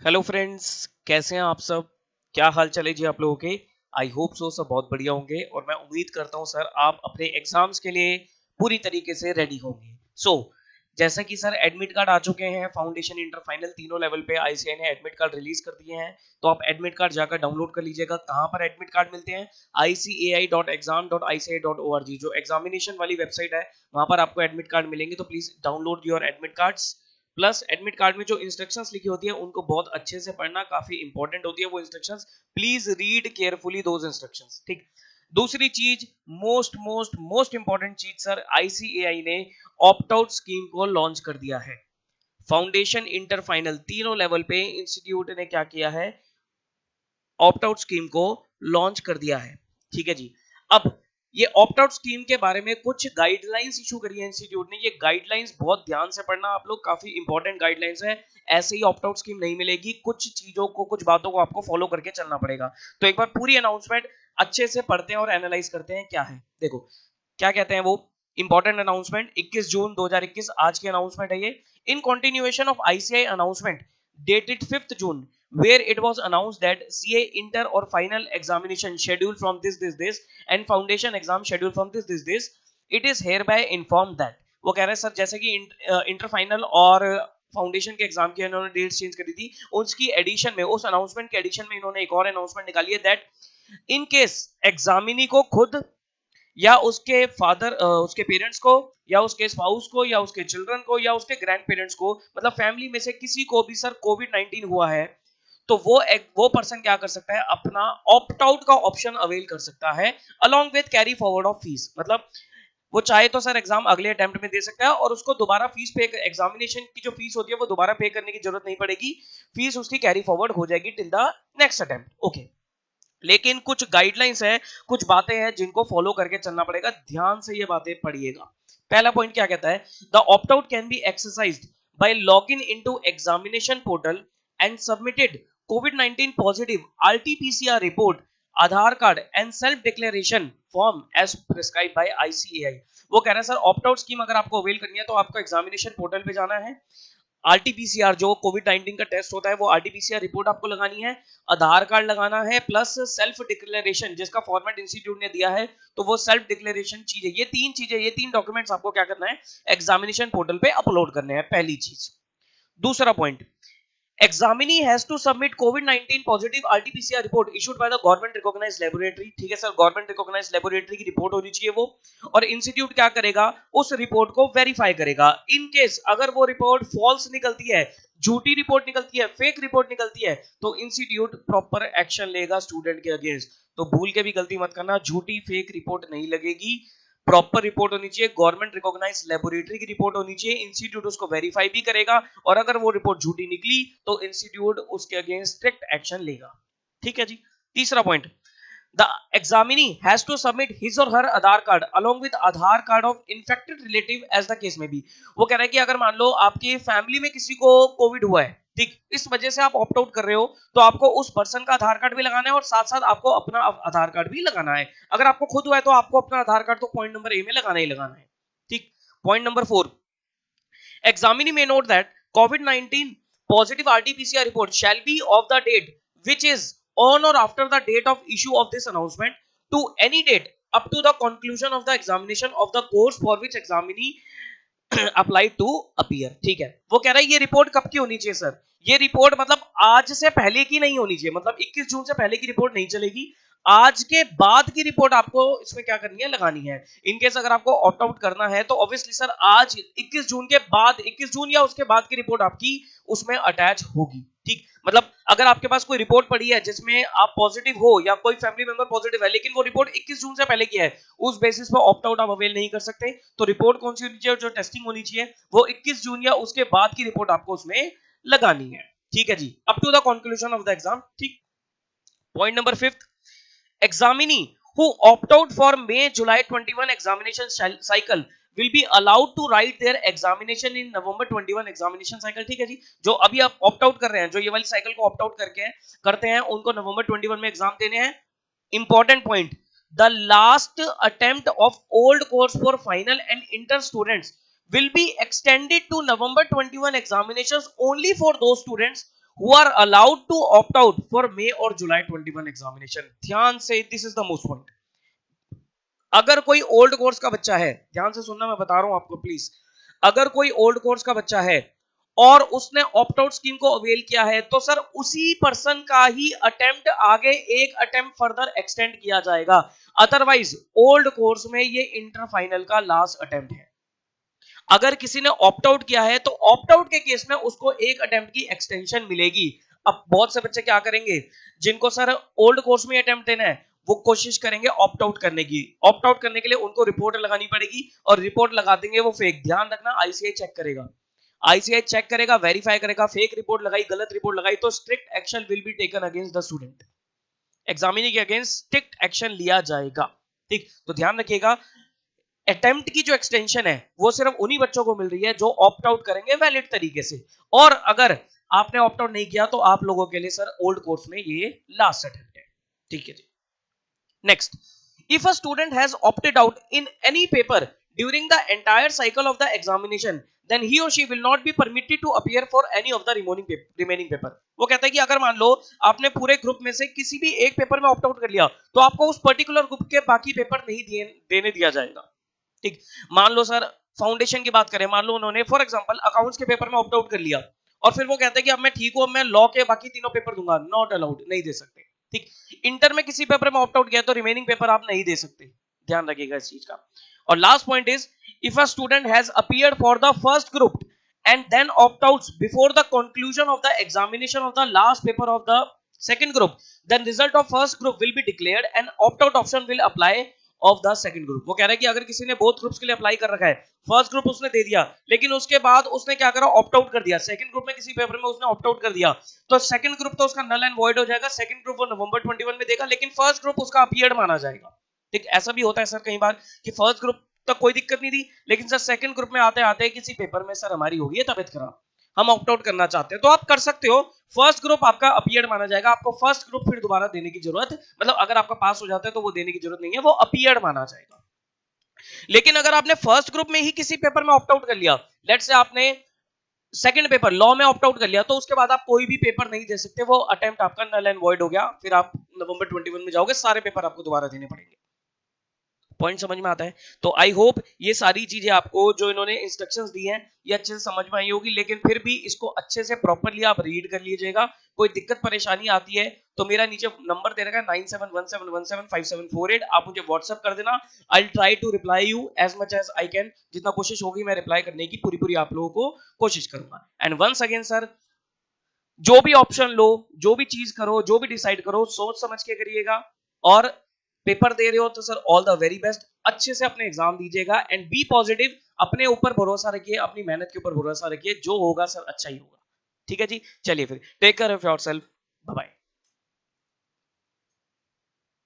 Hello friends, कैसे हैं आप सब। क्या हाल चाल है जी आप लोगों के। आई होप सो सब बहुत बढ़िया होंगे और मैं उम्मीद करता हूं सर आप अपने एग्जाम्स के लिए पूरी तरीके से रेडी होंगे। जैसा कि सर एडमिट कार्ड आ चुके हैं, फाउंडेशन इंटर फाइनल तीनों लेवल पे आईसीआई ने एडमिट कार्ड रिलीज कर दिए हैं। तो आप एडमिट कार्ड जाकर डाउनलोड कर लीजिएगा। कहां पर एडमिट कार्ड मिलते हैं? icaai.exam.ici.org जो एग्जामिनेशन वाली वेबसाइट है, वहां पर आपको एडमिट कार्ड मिलेंगे। तो please download your admit cards. Plus admit card में जो इंस्ट्रक्शंस लिखी होती है उनको बहुत अच्छे से पढ़ना, काफी इंपॉर्टेंट होती है वो instructions. Please read carefully those instructions. ठीक। दूसरी चीज, मोस्ट मोस्ट मोस्ट इंपॉर्टेंट चीज सर, आईसीएआई ने ऑप्ट आउट स्कीम को लॉन्च कर दिया है। फाउंडेशन, इंटर, फाइनल तीनों लेवल पे इंस्टीट्यूट ने क्या किया है, ऑप्ट आउट स्कीम को लॉन्च कर दिया है। ठीक है जी। अब ये ऑप्ट आउट स्कीम के बारे में कुछ गाइडलाइंस इशू करी है इंस्टीट्यूट ने। ये गाइडलाइंस बहुत ध्यान से पढ़ना आप लोग, काफी इंपॉर्टेंट गाइडलाइंस है। ऐसे ही ऑप्ट आउट स्कीम नहीं मिलेगी, कुछ चीजों को, कुछ बातों को आपको फॉलो करके चलना पड़ेगा। तो एक बार पूरी अनाउंसमेंट अच्छे से पढ़ते हैं और एनालाइज करते हैं क्या है। देखो क्या कहते हैं वो इंपॉर्टेंट अनाउंसमेंट। 21 जून 2021 आज की अनाउंसमेंट है ये। In continuation of ICI announcement dated 5th June, where it was announced that CA inter or final examination scheduled from this and foundation exam scheduled from this, it is hereby informed that। वो कह रहे हैं sir जैसे कि inter final और foundation के exam की इन्होंने डेट चेंज करी थी, उसकी एडिशन में, उस अनाउंसमेंट के एडिशन में इन्होंने एक और अनाउंसमेंट निकाली है दैट इन केस एग्जामिनी को खुद या उसके फादर, उसके पेरेंट्स को, या उसके स्पाउस को, या उसके चिल्ड्रन को, या उसके ग्रैंड पेरेंट्स को, मतलब फैमिली में से किसी को भी सर कोविड-19 हुआ है, तो वो पर्सन क्या कर सकता है, अपना ऑप्ट आउट का ऑप्शन अवेल कर सकता है along with carry forward of fees. मतलब वो चाहे तो सर एग्जाम अगले अटेम्प्ट में दे सकता है और उसको दोबारा फीस पे, एग्जामिनेशन की जो फीस होती है वो दोबारा पे करने की जरूरत नहीं पड़ेगी। फीस उसकी कैरी फॉरवर्ड हो जाएगी till the next attempt. Okay. लेकिन कुछ गाइडलाइंस है, कुछ बातें हैं जिनको फॉलो करके चलना पड़ेगा। ध्यान से ये बातें पढ़िएगा। पहला पॉइंट क्या कहता है, the opt out can be exercised by login into examination portal and submitted कोविड-19 positive RTPCR report, Aadhaar card and self declaration form as prescribe by ICAI. वो कह रहा है सर ऑप्ट आउट स्कीम अगर आपको अवेल करनी है तो आपको एग्जामिनेशन पोर्टल पे जाना है, आरटीपीसीआर जो कोविड-19 का टेस्ट होता है वो आरटीपीसीआर रिपोर्ट आपको लगानी है, आधार कार्ड लगाना है, प्लस सेल्फ डिक्लेरेशन जिसका फॉर्मेट इंस्टीट्यूट ने दिया है, तो वो सेल्फ डिक्लेरेशन चीज है। ये तीन डॉक्यूमेंट्स आपको क्या करना है, एग्जामिनेशन पोर्टल पे अपलोड करने हैं, पहली चीज। दूसरा point, examinee has to submit COVID-19 positive RT-PCR report issued by the government recognized laboratory। ठीक है सर, गवर्नमेंट रिकॉग्नाइज्ड लेबोरेटरी की रिपोर्ट होनी चाहिए वो। और इंस्टीट्यूट क्या करेगा, उस रिपोर्ट को वेरीफाई करेगा। इन केस अगर वो रिपोर्ट फॉल्स निकलती है, झूठी रिपोर्ट निकलती है, फेक रिपोर्ट निकलती है, तो इंस्टीट्यूट प्रॉपर एक्शन लेगा स्टूडेंट के अगेंस्ट। तो भूल के भी गलती मत करना, झूठी फेक रिपोर्ट नहीं लगेगी। प्रॉपर रिपोर्ट होनी चाहिए, गवर्नमेंट रिकॉग्नाइज्ड लेबोरेटरी की रिपोर्ट होनी चाहिए। इंस्टीट्यूट उसको वेरीफाई भी करेगा और अगर वो रिपोर्ट झूठी निकली तो इंस्टीट्यूट उसके अगेंस्ट स्ट्रिक्ट एक्शन लेगा। ठीक है जी। तीसरा point, the examinee has to submit his or her Aadhaar card along with Aadhaar card of infected relative as the case may be। वो कह रहा है कि अगर मान लो आपकी फैमिली में किसी को कोविड हुआ है, ठीक, इस वजह से आप ऑप्ट आउट कर रहे हो, तो आपको उस पर्सन का आधार कार्ड भी लगाना है और साथ साथ आपको अपना आधार कार्ड भी लगाना है। अगर आपको खुद हुआ है तो आपको अपना आधार कार्ड तो पॉइंट नंबर ए में लगाना ही लगाना है। ठीक। Point number 4, examinee may note that COVID-19 positive RT-PCR report shall be of the date which is on or after the date of issue of this announcement to any date up to the conclusion of the examination of the course for which examinee applied to appear। ठीक है। वो कह रहा है ये report कब की होनी चाहिए सर, ये रिपोर्ट मतलब आज से पहले की नहीं होनी चाहिए, मतलब 21 जून से पहले की रिपोर्ट नहीं चलेगी। आज के बाद की रिपोर्ट आपको इसमें क्या करनी है, लगानी है। इनकेस अगर आपको ऑप्ट आउट करना है तो ऑब्वियसली सर आज 21 जून के बाद, 21 जून या उसके बाद की रिपोर्ट आपकी उसमें अटैच होगी। ठीक। मतलब अगर आपके पास कोई रिपोर्ट पड़ी है जिसमें आप पॉजिटिव हो या कोई फैमिली मेंबर पॉजिटिव है, लेकिन वो रिपोर्ट 21 जून से पहले की है, उस बेसिस पर ऑप्ट आउट आप अवेल नहीं कर सकते। तो रिपोर्ट कौन सी होनी चाहिए, जो टेस्टिंग होनी चाहिए, वो 21 जून या उसके बाद की रिपोर्ट आपको उसमें लगानी है। ठीक है जी, up to the conclusion of the exam. ठीक। Point number 5, examinee who opt out for May July 21 examination cycle will be allowed to write their examination in November 21 examination cycle। ठीक है जी। जो अभी आप ऑप्ट आउट कर रहे हैं, जो ये वाली साइकिल को ऑप्ट आउट करके करते हैं, उनको नवंबर 21 में एग्जाम देने हैं। Important point, the last attempt of old course for final and inter students will be extended to November 21 examinations only for those students who are allowed to opt out for May और July 21 examination. ध्यान से, this is the most point. अगर कोई old course का बच्चा है, ध्यान से सुनना, मैं बता रहा हूं आपको प्लीज, अगर कोई ओल्ड कोर्स का बच्चा है और उसने ऑप्ट आउट स्कीम को अवेल किया है, तो सर उसी पर्सन का ही अटेम्प्ट आगे एक अटेम्प्ट फर्दर एक्सटेंड किया जाएगा। अदरवाइज ओल्ड कोर्स में ये इंटर फाइनल का लास्ट अटेम्प्ट है। अगर किसी ने ऑप्ट आउट किया है तो ऑप्ट आउट के केस में उसको एक अटेम्प्ट की एक्सटेंशन मिलेगी। अब बहुत से बच्चे क्या करेंगे, जिनको सर ओल्ड कोर्स में अटेम्प्ट देना है, वो कोशिश करेंगे ऑप्ट आउट करने की। ऑप्ट आउट करने के लिए उनको रिपोर्ट लगानी पड़ेगी और रिपोर्ट लगा देंगे वो फेक। ध्यान रखना, आईसीआई चेक करेगा, आईसीआई चेक करेगा, वेरीफाई करेगा, फेक रिपोर्ट लगाई, गलत रिपोर्ट लगाई तो strict action will be taken against the student. Examinee के अगेंस्ट स्ट्रिक्ट एक्शन लिया जाएगा। ठीक, तो ध्यान रखिएगा, अटेम्प्ट की जो एक्सटेंशन है वो सिर्फ उन्हीं बच्चों को मिल रही है जो ऑप्ट आउट करेंगे वैलिड तरीके से। और अगर आपने ऑप्ट आउट नहीं किया तो आप लोगों के लिए सर ओल्ड कोर्स में ये लास्ट अटेम्प्ट है। ठीक है जी। Next, if a student has opted out in any paper during the entire cycle of the examination, then he or she will not be permitted to appear for any of the remaining paper। वो कहता है कि अगर मान लो आपने पूरे group में से किसी भी एक पेपर में ऑप्ट आउट कर लिया तो आपको उस पर्टिकुलर ग्रुप के बाकी पेपर नहीं देने दिया जाएगा। ठीक, मान लो सर फाउंडेशन की बात करें, मान लो उन्होंने फॉर एग्जांपल अकाउंट्स के पेपर में ऑप्ट आउट कर लिया और फिर वो कहते हैं कि अब मैं ठीक हूं, मैं लॉ के बाकी तीनों पेपर दूंगा, नॉट अलाउड, नहीं दे सकते। ठीक, इंटर में किसी पेपर में ऑप्ट आउट किया तो रिमेनिंग पेपर आप नहीं दे सकते, ध्यान रखिएगा इस चीज का। और last point is, if a student has appeared for the first group and then opt out before the conclusion of the examination of the last paper of the second group, then result of first group will be declared and opt out option will apply of the second group। वो कह रहा है कि अगर किसी ने both groups के लिए अप्लाई कर रखा है, फर्स्ट ग्रुप उसने दे दिया लेकिन उसके बाद उसने क्या करा, ऑप्ट आउट कर दिया, सेकंड ग्रुप में किसी पेपर में उसने ऑप्ट आउट कर दिया, तो सेकंड ग्रुप तो उसका नल एंड वॉइड हो जाएगा। सेकंड ग्रुप वो नवंबर 21 में देगा लेकिन फर्स्ट ग्रुप उसका अपीयर्ड माना जाएगा। ठीक, ऐसा भी होता है सर कई बार कि फर्स्ट ग्रुप तक कोई दिक्कत नहीं थी लेकिन सर सेकंड ग्रुप में आते आते किसी पेपर में सर हमारी हो गई है तबीयत खराब, हम ऑप्ट आउट करना चाहते हैं, तो आप कर सकते हो। फर्स्ट ग्रुप आपका अपीयर्ड माना जाएगा, आपको फर्स्ट ग्रुप फिर दोबारा देने की जरूरत, मतलब अगर आपका पास हो जाता है तो वो देने की जरूरत नहीं है, वो अपीयर्ड माना जाएगा। लेकिन अगर आपने फर्स्ट ग्रुप में ही किसी पेपर में ऑप्ट आउट कर लिया, लेट्स से आपने सेकंड पेपर लॉ में ऑप्ट आउट कर लिया, तो उसके बाद आप कोई भी पेपर नहीं दे सकते, वो अटेम्प्ट आपका नल एंड वॉइड हो गया, फिर आप नवंबर 21 में जाओगे, सारे पेपर आपको दोबारा देने पड़ेंगे। पॉइंट समझ में आता है? तो आई होप ये सारी चीजें आपको जो इन्होंने इंस्ट्रक्शंस दी हैं ये अच्छे से समझ में आई होगी, लेकिन फिर भी इसको अच्छे से प्रॉपर्ली आप रीड कर लीजिएगा। कोई दिक्कत परेशानी आती है तो मेरा नीचे नंबर दे रखा है 9717175748, आप मुझे व्हाट्सएप कर देना। I try to reply you as much as I can, जितना कोशिश होगी मैं रिप्लाई करने की पूरी आप लोगों को कोशिश करूंगा। एंड वंस अगेन सर, जो भी ऑप्शन लो, जो भी चीज करो, जो भी डिसाइड करो, सोच समझ के करिएगा। और पेपर दे रहे हो तो sir all the very best, अच्छे से अपने एग्जाम दीजिएगा एंड बी पॉजिटिव, अपने ऊपर भरोसा रखिए, अपनी मेहनत के ऊपर भरोसा रखिए, जो होगा सर अच्छा ही होगा। ठीक है जी, चलिए फिर टेक केयर ऑफ योरसेल्फ।